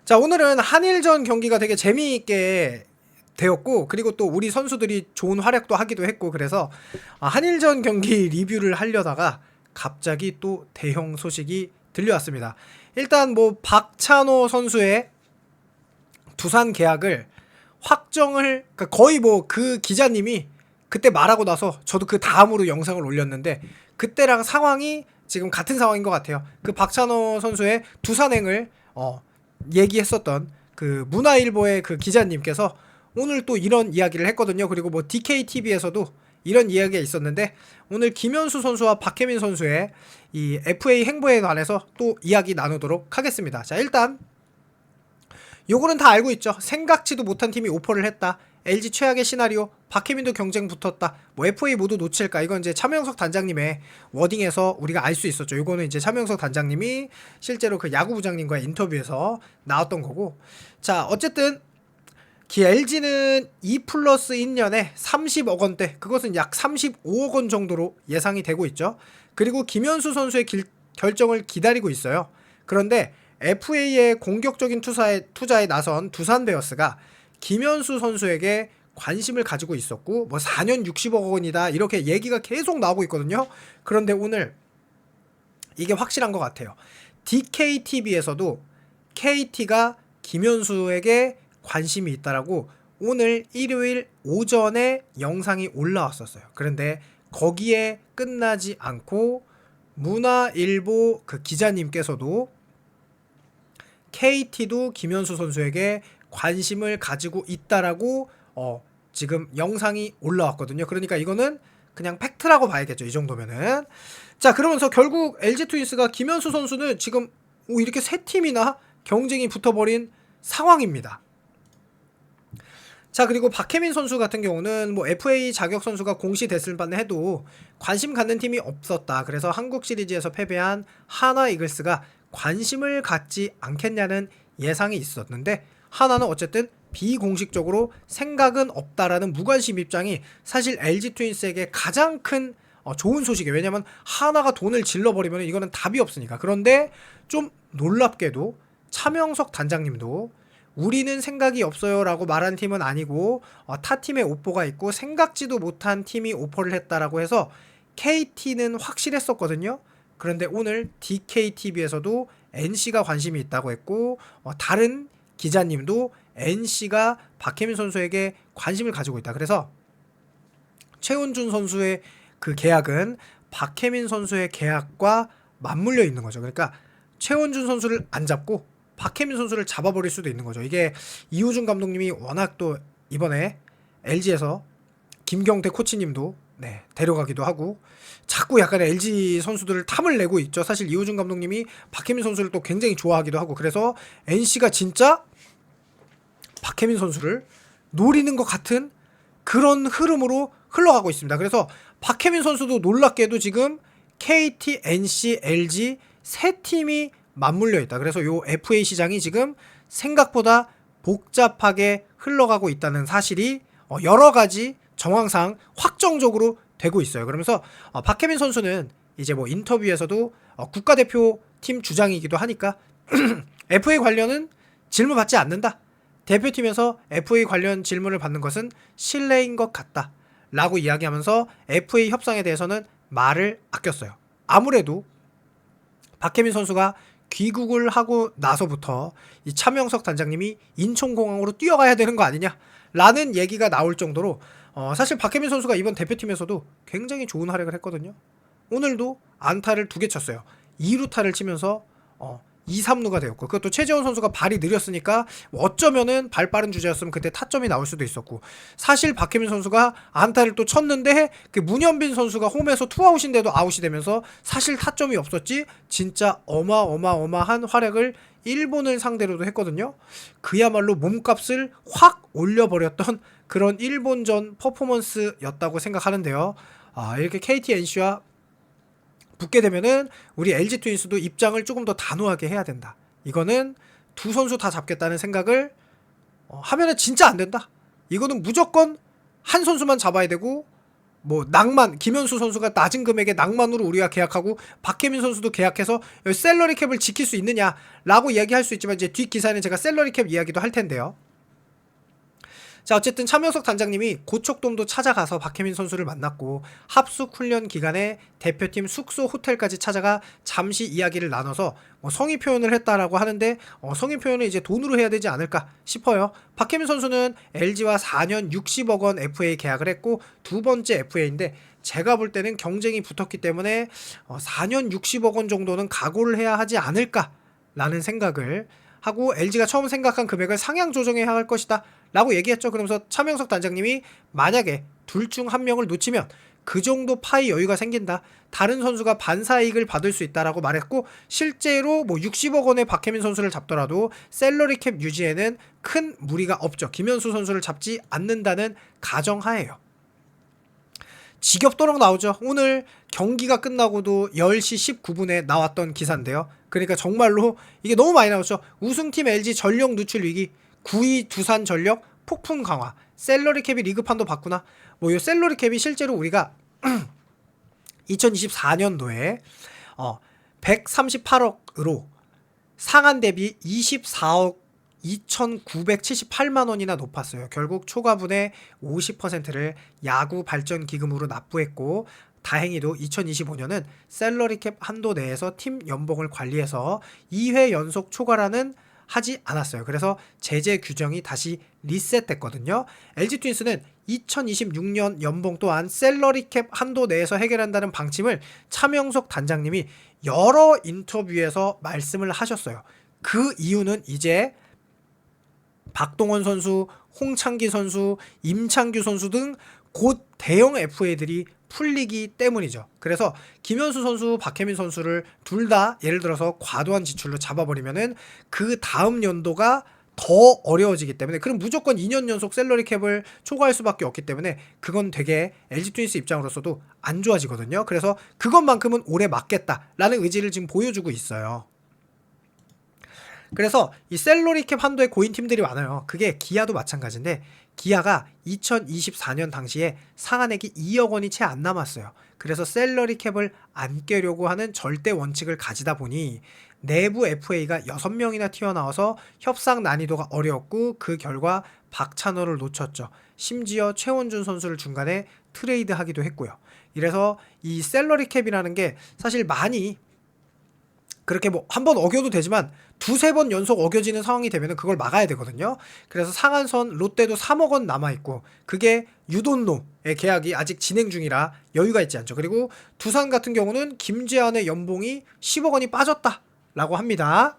자, 오늘은 한일전 경기가 되게 재미있게 되었고, 그리고 또 우리 선수들이 좋은 활약도 하기도 했고, 그래서 한일전 경기 리뷰를 하려다가 갑자기 또 대형 소식이 들려왔습니다. 일단 뭐 박찬호 선수의 두산 계약을 확정을, 그러니까 거의 뭐 그 기자님이 그때 말하고 나서 저도 그 다음으로 영상을 올렸는데, 그때랑 상황이 지금 같은 상황인 것 같아요. 그 박찬호 선수의 두산행을 얘기했었던 그 문화일보의 그 기자님께서 오늘 또 이런 이야기를 했거든요. 그리고 뭐 DKTV에서도 이런 이야기가 있었는데, 오늘 김현수 선수와 박혜민 선수의 이 FA 행보에 관해서 또 이야기 나누도록 하겠습니다. 자, 일단 요거는 다 알고 있죠. 생각지도 못한 팀이 오퍼를 했다. LG 최악의 시나리오, 박혜민도 경쟁 붙었다. 뭐 FA 모두 놓칠까? 이건 이제 차명석 단장님의 워딩에서 우리가 알 수 있었죠. 요거는 이제 차명석 단장님이 실제로 그 야구부장님과의 인터뷰에서 나왔던 거고. 자, 어쨌든 LG는 2+1년에 30억 원대, 그것은 약 35억 원 정도로 예상이 되고 있죠. 그리고 김현수 선수의 결정을 기다리고 있어요. 그런데 FA의 공격적인 투자에 나선 두산 베어스가 김현수 선수에게 관심을 가지고 있었고, 뭐 4년 60억 원이다 이렇게 얘기가 계속 나오고 있거든요. 그런데 오늘 이게 확실한 것 같아요. DKTV에서도 KT가 김현수에게 관심이 있다라고 오늘 일요일 오전에 영상이 올라왔었어요. 그런데 거기에 끝나지 않고 문화일보 그 기자님께서도 KT도 김현수 선수에게 관심을 가지고 있다라고 지금 영상이 올라왔거든요. 그러니까 이거는 그냥 팩트라고 봐야겠죠. 이 정도면은. 자, 그러면서 결국 LG 트윈스가 김현수 선수는 지금 이렇게 세 팀이나 경쟁이 붙어버린 상황입니다. 자, 그리고 박혜민 선수 같은 경우는 뭐 FA 자격 선수가 공시됐을 만에 해도 관심 갖는 팀이 없었다. 그래서 한국 시리즈에서 패배한 하나 이글스가 관심을 갖지 않겠냐는 예상이 있었는데, 하나는 어쨌든 비공식적으로 생각은 없다라는 무관심 입장이 사실 LG 트윈스에게 가장 큰 좋은 소식이에요. 왜냐면 하나가 돈을 질러버리면 이거는 답이 없으니까. 그런데 좀 놀랍게도 차명석 단장님도 우리는 생각이 없어요 라고 말한 팀은 아니고 타 팀의 오퍼가 있고 생각지도 못한 팀이 오퍼를 했다라고 해서 KT는 확실했었거든요. 그런데 오늘 DKTV에서도 NC가 관심이 있다고 했고, 다른 기자님도 NC가 박혜민 선수에게 관심을 가지고 있다. 그래서 최원준 선수의 그 계약은 박혜민 선수의 계약과 맞물려 있는 거죠. 그러니까 최원준 선수를 안 잡고 박혜민 선수를 잡아버릴 수도 있는 거죠. 이게 이우준 감독님이 워낙 또 이번에 LG에서 김경태 코치님도 데려가기도 하고 자꾸 약간 LG 선수들을 탐을 내고 있죠. 사실 이우준 감독님이 박혜민 선수를 또 굉장히 좋아하기도 하고, 그래서 NC가 진짜 박혜민 선수를 노리는 것 같은 그런 흐름으로 흘러가고 있습니다. 그래서 박혜민 선수도 놀랍게도 지금 KT, NC, LG 세 팀이 맞물려 있다. 그래서 요 FA 시장이 지금 생각보다 복잡하게 흘러가고 있다는 사실이 여러 가지 정황상 확정적으로 되고 있어요. 그러면서 박혜민 선수는 이제 뭐 인터뷰에서도 국가대표 팀 주장이기도 하니까 FA 관련은 질문 받지 않는다. 대표팀에서 FA 관련 질문을 받는 것은 실례인 것 같다 라고 이야기하면서 FA 협상에 대해서는 말을 아꼈어요. 아무래도 박혜민 선수가 귀국을 하고 나서부터 이 차명석 단장님이 인천공항으로 뛰어가야 되는 거 아니냐 라는 얘기가 나올 정도로 사실 박혜민 선수가 이번 대표팀에서도 굉장히 좋은 활약을 했거든요. 오늘도 안타를 2개 쳤어요. 2루타를 치면서 2, 3루가 되었고, 그것도 최재원 선수가 발이 느렸으니까 어쩌면은 발 빠른 주자였으면 그때 타점이 나올 수도 있었고, 사실 박혜민 선수가 안타를 또 쳤는데 그 문현빈 선수가 홈에서 투아웃인데도 아웃이 되면서 사실 타점이 없었지 진짜 어마어마한 활약을 일본을 상대로도 했거든요. 그야말로 몸값을 확 올려버렸던 그런 일본전 퍼포먼스였다고 생각하는데요. 이렇게 KT, NC와 붙게 되면은 우리 LG 트윈스도 입장을 조금 더 단호하게 해야 된다. 이거는 두 선수 다 잡겠다는 생각을 하면은 진짜 안 된다. 이거는 무조건 한 선수만 잡아야 되고, 뭐 낭만 김현수 선수가 낮은 금액에 낭만으로 우리가 계약하고 박혜민 선수도 계약해서 셀러리 캡을 지킬 수 있느냐라고 이야기할 수 있지만 이제 뒷 기사에는 제가 셀러리 캡 이야기도 할 텐데요. 자, 어쨌든 차명석 단장님이 고척돔도 찾아가서 박혜민 선수를 만났고 합숙 훈련 기간에 대표팀 숙소 호텔까지 찾아가 잠시 이야기를 나눠서 성의 표현을 했다라고 하는데 성의 표현을 이제 돈으로 해야 되지 않을까 싶어요. 박혜민 선수는 LG와 4년 60억 원 FA 계약을 했고 두 번째 FA인데 제가 볼 때는 경쟁이 붙었기 때문에 4년 60억 원 정도는 각오를 해야 하지 않을까라는 생각을 하고 LG가 처음 생각한 금액을 상향 조정해야 할 것이다 라고 얘기했죠. 그러면서 차명석 단장님이 만약에 둘 중 한 명을 놓치면 그 정도 파이 여유가 생긴다. 다른 선수가 반사이익을 받을 수 있다라고 말했고 실제로 뭐 60억 원의 박혜민 선수를 잡더라도 셀러리 캡 유지에는 큰 무리가 없죠. 김현수 선수를 잡지 않는다는 가정하에요. 지겹도록 나오죠. 오늘 경기가 끝나고도 10시 19분에 나왔던 기사인데요. 그러니까 정말로 이게 너무 많이 나왔죠. 우승팀 LG 전력 누출 위기, 9위 두산 전력 폭풍 강화, 셀러리 캡이 리그판도 바꾸나? 뭐 이 셀러리 캡이 실제로 우리가 2024년도에 138억으로 상한 대비 24억 2,978만 원이나 높았어요. 결국 초과분의 50%를 야구 발전 기금으로 납부했고 다행히도 2025년은 셀러리 캡 한도 내에서 팀 연봉을 관리해서 2회 연속 초과라는 하지 않았어요. 그래서 제재 규정이 다시 리셋됐거든요. LG 트윈스는 2026년 연봉 또한 셀러리 캡 한도 내에서 해결한다는 방침을 차명석 단장님이 여러 인터뷰에서 말씀을 하셨어요. 그 이유는 이제 박동원 선수, 홍창기 선수, 임창규 선수 등 곧 대형 FA들이 풀리기 때문이죠. 그래서 김현수 선수, 박혜민 선수를 둘 다 예를 들어서 과도한 지출로 잡아버리면은 그 다음 연도가 더 어려워지기 때문에 그럼 무조건 2년 연속 셀러리 캡을 초과할 수밖에 없기 때문에 그건 되게 LG 트윈스 입장으로서도 안 좋아지거든요. 그래서 그것만큼은 올해 막겠다라는 의지를 지금 보여주고 있어요. 그래서 이 셀러리 캡 한도에 고인 팀들이 많아요. 그게 기아도 마찬가지인데 기아가 2024년 당시에 상한액이 2억 원이 채 안 남았어요. 그래서 셀러리 캡을 안 깨려고 하는 절대 원칙을 가지다 보니 내부 FA가 6명이나 튀어나와서 협상 난이도가 어려웠고 그 결과 박찬호를 놓쳤죠. 심지어 최원준 선수를 중간에 트레이드하기도 했고요. 이래서 이 셀러리 캡이라는 게 사실 많이 그렇게 뭐 한 번 어겨도 되지만 두세 번 연속 어겨지는 상황이 되면 그걸 막아야 되거든요. 그래서 상한선 롯데도 3억 원 남아있고 그게 유돈노의 계약이 아직 진행 중이라 여유가 있지 않죠. 그리고 두산 같은 경우는 김재환의 연봉이 10억 원이 빠졌다라고 합니다.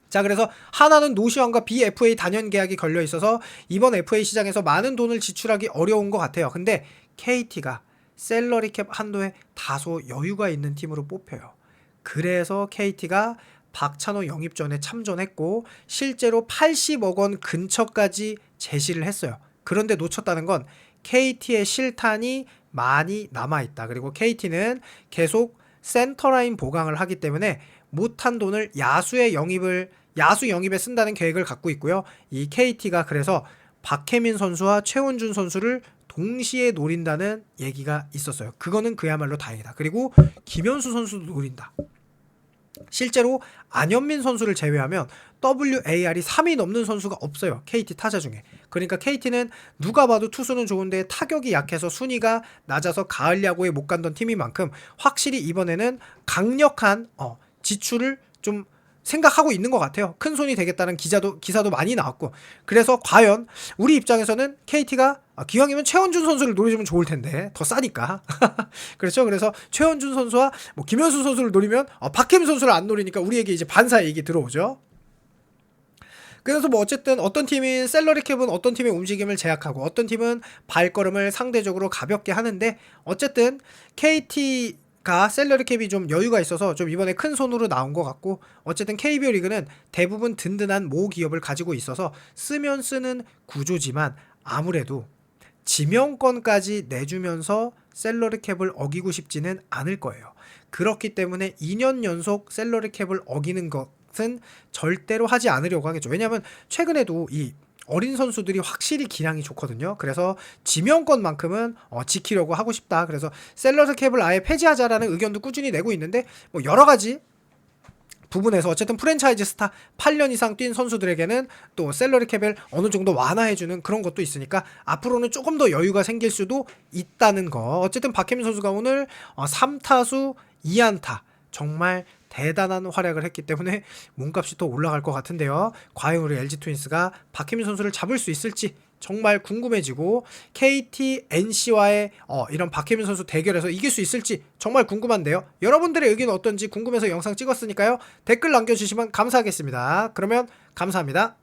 자, 그래서 하나는 노시환과 BFA 단연 계약이 걸려 있어서 이번 FA 시장에서 많은 돈을 지출하기 어려운 것 같아요. 근데 KT가 셀러리 캡 한도에 다소 여유가 있는 팀으로 뽑혀요. 그래서 KT가 박찬호 영입전에 참전했고 실제로 80억 원 근처까지 제시를 했어요. 그런데 놓쳤다는 건 KT의 실탄이 많이 남아있다. 그리고 KT는 계속 센터라인 보강을 하기 때문에 못한 돈을 야수 영입에 쓴다는 계획을 갖고 있고요. 이 KT가 그래서 박혜민 선수와 최원준 선수를 동시에 노린다는 얘기가 있었어요. 그거는 그야말로 다행이다. 그리고 김현수 선수도 노린다. 실제로 안현민 선수를 제외하면 WAR이 3이 넘는 선수가 없어요. KT 타자 중에. 그러니까 KT는 누가 봐도 투수는 좋은데 타격이 약해서 순위가 낮아서 가을 야구에 못 간던 팀인 만큼 확실히 이번에는 강력한 지출을 좀 생각하고 있는 것 같아요. 큰 손이 되겠다는 기사도 많이 나왔고. 그래서 과연 우리 입장에서는 KT가 기왕이면 최원준 선수를 노려주면 좋을 텐데 더 싸니까. 그렇죠. 그래서 최원준 선수와 뭐 김현수 선수를 노리면 박혜민 선수를 안 노리니까 우리에게 이제 반사 얘기 들어오죠. 그래서 뭐 어쨌든 어떤 팀인 셀러리 캡은 어떤 팀의 움직임을 제약하고 어떤 팀은 발걸음을 상대적으로 가볍게 하는데 어쨌든 KT가 셀러리 캡이 좀 여유가 있어서 좀 이번에 큰 손으로 나온 것 같고 어쨌든 KBO 리그는 대부분 든든한 모 기업을 가지고 있어서 쓰면 쓰는 구조지만 아무래도 지명권까지 내주면서 셀러리 캡을 어기고 싶지는 않을 거예요. 그렇기 때문에 2년 연속 셀러리 캡을 어기는 것은 절대로 하지 않으려고 하겠죠. 왜냐하면 최근에도 이 어린 선수들이 확실히 기량이 좋거든요. 그래서 지명권만큼은 지키려고 하고 싶다. 그래서 셀러리 캡을 아예 폐지하자라는 의견도 꾸준히 내고 있는데 뭐 여러 가지 부분에서 어쨌든 프랜차이즈 스타 8년 이상 뛴 선수들에게는 또 셀러리 캡을 어느 정도 완화해주는 그런 것도 있으니까 앞으로는 조금 더 여유가 생길 수도 있다는 거. 어쨌든 박혜민 선수가 오늘 3타수 2안타 정말 대단한 활약을 했기 때문에 몸값이 또 올라갈 것 같은데요. 과연 우리 LG 트윈스가 박혜민 선수를 잡을 수 있을지 정말 궁금해지고 KT, NC와의 이런 박혜민 선수 대결에서 이길 수 있을지 정말 궁금한데요. 여러분들의 의견은 어떤지 궁금해서 영상 찍었으니까요. 댓글 남겨주시면 감사하겠습니다. 그러면 감사합니다.